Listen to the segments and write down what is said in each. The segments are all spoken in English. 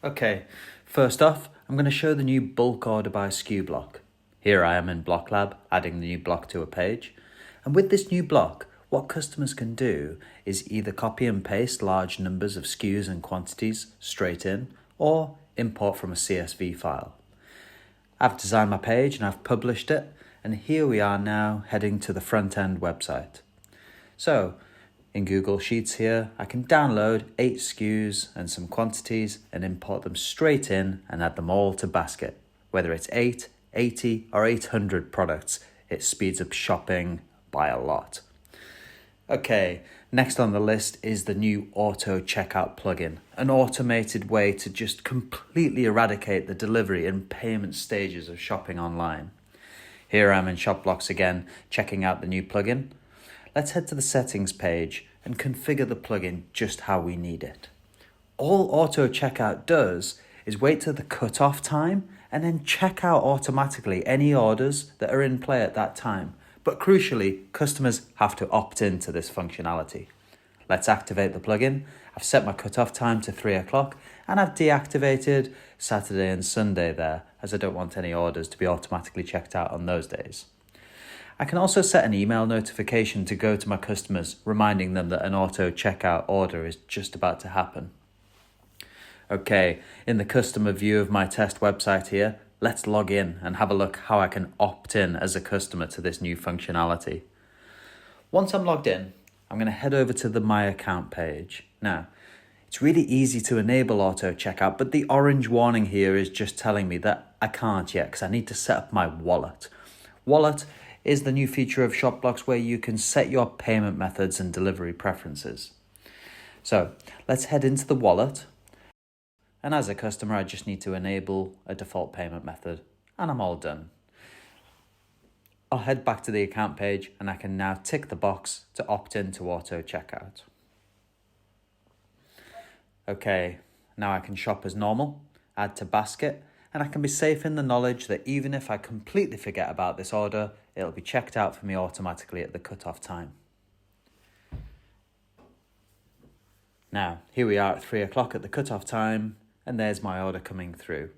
Okay, first off, I'm going to show the new bulk order by SKU block. Here I am in Block Lab, adding the new block to a page. And with this new block, what customers can do is either copy and paste large numbers of SKUs and quantities straight in, or import from a CSV file. I've designed my page and I've published it, and here we are now heading to the front end website. So, in Google Sheets here, I can download 8 SKUs and some quantities and import them straight in and add them all to basket. Whether it's 8, 80 or 800 products, it speeds up shopping by a lot. Okay, next on the list is the new AutoCheckout plugin, an automated way to just completely eradicate the delivery and payment stages of shopping online. Here I'm in Shopblocks again, checking out the new plugin. Let's head to the settings page and configure the plugin just how we need it. All AutoCheckout does is wait till the cutoff time and then check out automatically any orders that are in play at that time. But crucially, customers have to opt into this functionality. Let's activate the plugin. I've set my cutoff time to 3 o'clock and I've deactivated Saturday and Sunday there, as I don't want any orders to be automatically checked out on those days. I can also set an email notification to go to my customers, reminding them that an auto checkout order is just about to happen. Okay, in the customer view of my test website here, let's log in and have a look how I can opt in as a customer to this new functionality. Once I'm logged in, I'm going to head over to the My Account page. Now, it's really easy to enable auto checkout, but the orange warning here is just telling me that I can't yet because I need to set up my wallet. Wallet is the new feature of Shopblocks where you can set your payment methods and delivery preferences. So let's head into the wallet. And as a customer, I just need to enable a default payment method and I'm all done. I'll head back to the account page and I can now tick the box to opt into auto checkout. Okay, now I can shop as normal, add to basket, and I can be safe in the knowledge that even if I completely forget about this order, it'll be checked out for me automatically at the cutoff time. Now, here we are at 3 o'clock at the cutoff time, and there's my order coming through.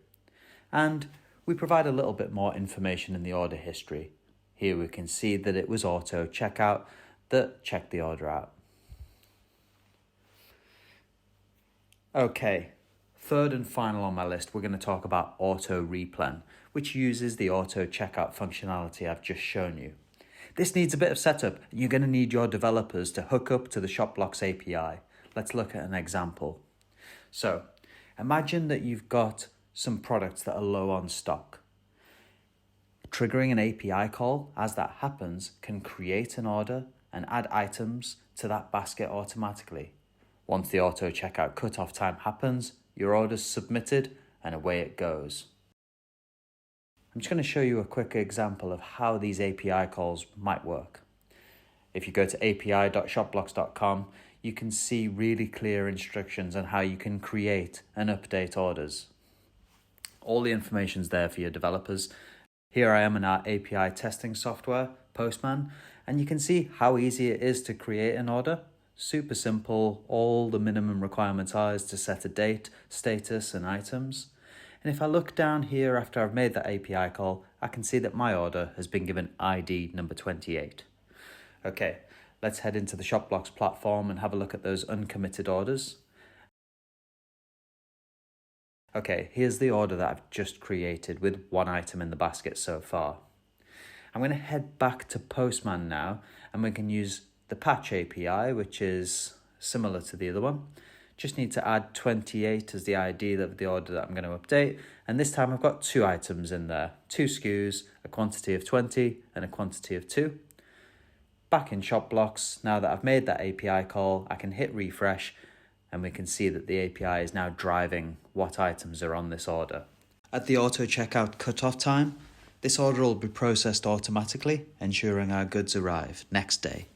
And we provide a little bit more information in the order history. Here we can see that it was auto checkout that checked the order out. Okay. Third and final on my list, we're going to talk about Auto Replen, which uses the auto checkout functionality I've just shown you. This needs a bit of setup, and you're going to need your developers to hook up to the Shopblocks API. Let's look at an example. So, imagine that you've got some products that are low on stock. Triggering an API call as that happens can create an order and add items to that basket automatically. Once the auto checkout cutoff time happens, your order's submitted and away it goes. I'm just going to show you a quick example of how these API calls might work. If you go to api.shopblocks.com, you can see really clear instructions on how you can create and update orders. All the information's there for your developers. Here I am in our API testing software, Postman, and you can see how easy it is to create an order. Super simple. All the minimum requirements are is to set a date, status and items. And if I look down here after I've made that API call, I can see that my order has been given ID number 28. Okay, let's head into the Shopblocks platform and have a look at those uncommitted orders. Okay, here's the order that I've just created with 1 item in the basket so far. I'm going to head back to Postman now and we can use the patch API, which is similar to the other one. Just need to add 28 as the ID of the order that I'm going to update. And this time I've got 2 items in there, 2 SKUs, a quantity of 20 and a quantity of 2. Back in Shopblocks, now that I've made that API call, I can hit refresh and we can see that the API is now driving what items are on this order. At the auto checkout cutoff time, this order will be processed automatically, ensuring our goods arrive next day.